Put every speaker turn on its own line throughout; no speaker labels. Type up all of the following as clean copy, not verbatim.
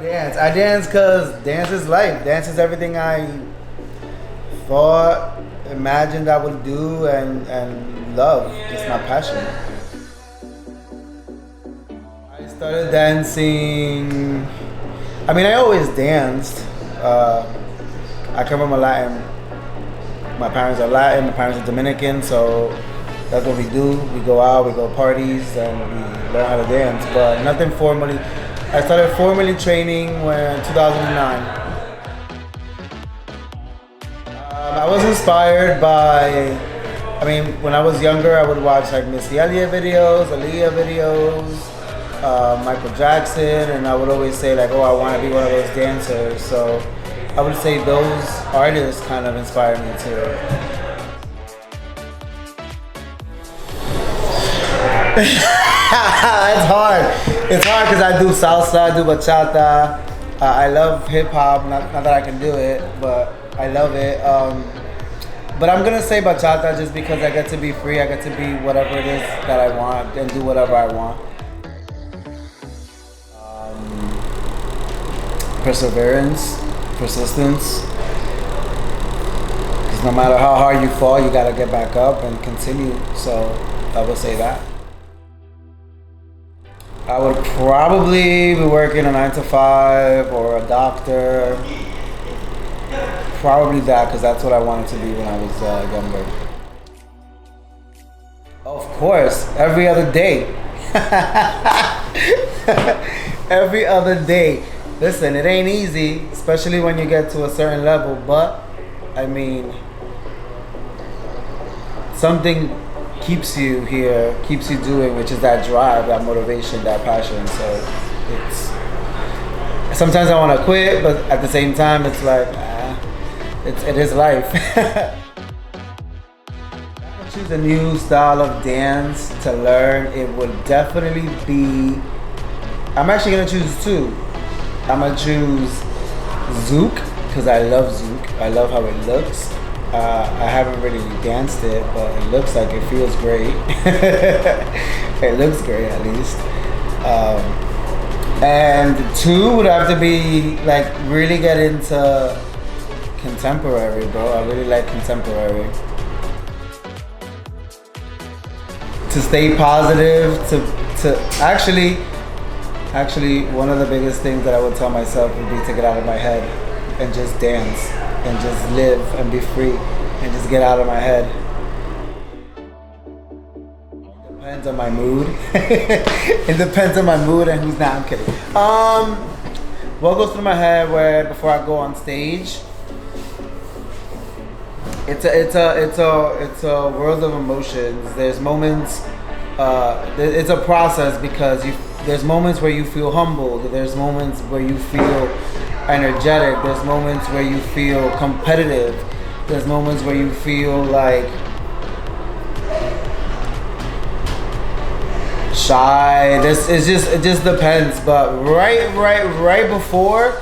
dance. I dance because dance is life. Dance is everything I thought, imagined I would do, and love. It's my passion. I started dancing. I mean, I always danced. I come from a Latin. My parents are Latin. My parents are Dominican, so that's what we do. We go out, we go parties, and we learn how to dance. But nothing formally. I started formally training when 2009. I was inspired by, I mean, when I was younger, I would watch like Missy Elliott videos, Aaliyah videos, Michael Jackson, and I would always say like, oh, I want to be one of those dancers. So I would say those artists kind of inspired me too. It's hard. It's hard because I do salsa, I do bachata. I love hip hop. Not that I can do it, but I love it. But I'm gonna say bachata just because I get to be free. I get to be whatever it is that I want and do whatever I want. Perseverance, persistence. Because no matter how hard you fall, you gotta get back up and continue. So I would say that. I would probably be working a 9 to 5 or a doctor. Probably that, because that's what I wanted to be when I was younger. Of course, every other day. Every other day. Listen, it ain't easy, especially when you get to a certain level, but I mean, something keeps you here, keeps you doing, which is that drive, that motivation, that passion. So it's, sometimes I want to quit, but at the same time, it's like, it is life. I choose a new style of dance to learn. It would definitely be, I'm actually gonna choose two. I'm gonna choose Zouk, because I love Zouk. I love how it looks. I haven't really danced it, but it looks like it feels great. It looks great, at least. And two would have to be like really get into contemporary, bro. I really like contemporary. To stay positive, to actually one of the biggest things that I would tell myself would be to get out of my head and just dance and just live and be free and just get out of my head. It depends on my mood. It depends on my mood and who's not. I'm kidding. What goes through my head where before I go on stage? It's a world of emotions. There's moments. It's a process because there's moments where you feel humbled. There's moments where you feel energetic. There's moments where you feel competitive. There's moments where you feel like shy. It just depends. But right before,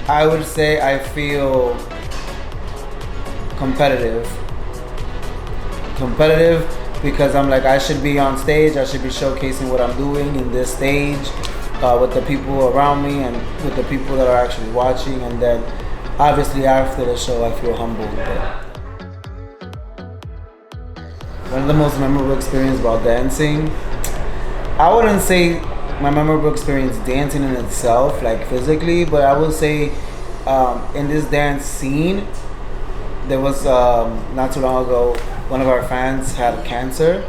I would say I feel competitive because I'm like, I should be on stage, I should be showcasing what I'm doing in this stage with the people around me and with the people that are actually watching, and then obviously after the show I feel humbled. But one of the most memorable experiences about dancing, I wouldn't say my memorable experience dancing in itself, like physically, but I would say in this dance scene, there was not too long ago, one of our fans had cancer,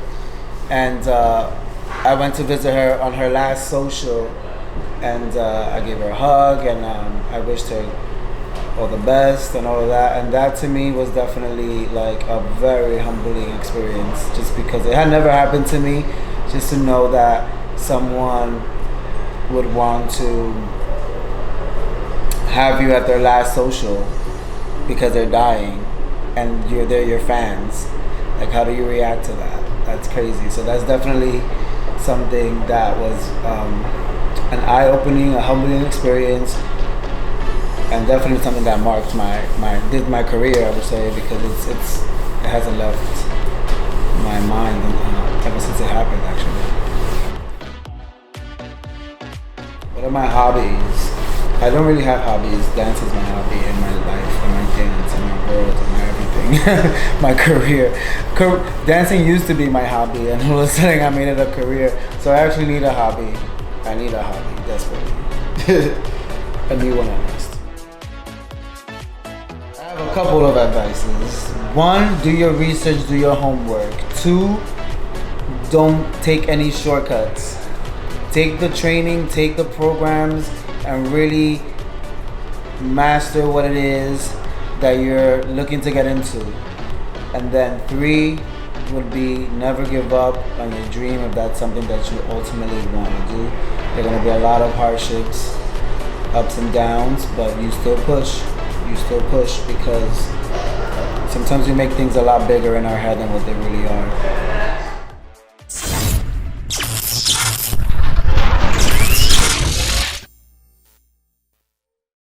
and I went to visit her on her last social, and I gave her a hug, and I wished her all the best and all of that, and that to me was definitely like a very humbling experience, just because it had never happened to me, just to know that someone would want to have you at their last social because they're dying and they're your fans. Like, how do you react to that? That's crazy. So that's definitely something that was an eye-opening, a humbling experience, and definitely something that marked my career, I would say, because it hasn't left my mind ever since it happened, actually. What are my hobbies? I don't really have hobbies. Dance is my hobby and my life and my dance and my world and my everything. My career. Dancing used to be my hobby, and all of a sudden I made it a career. So I actually need a hobby. I need a hobby desperately. A new one at least. I have a couple of advices. 1, do your research, do your homework. 2, don't take any shortcuts. Take the training, take the programs, and really master what it is that you're looking to get into. And then 3 would be never give up on your dream if that's something that you ultimately want to do. There are going to be a lot of hardships, ups and downs, but you still push. You still push because sometimes we make things a lot bigger in our head than what they really are.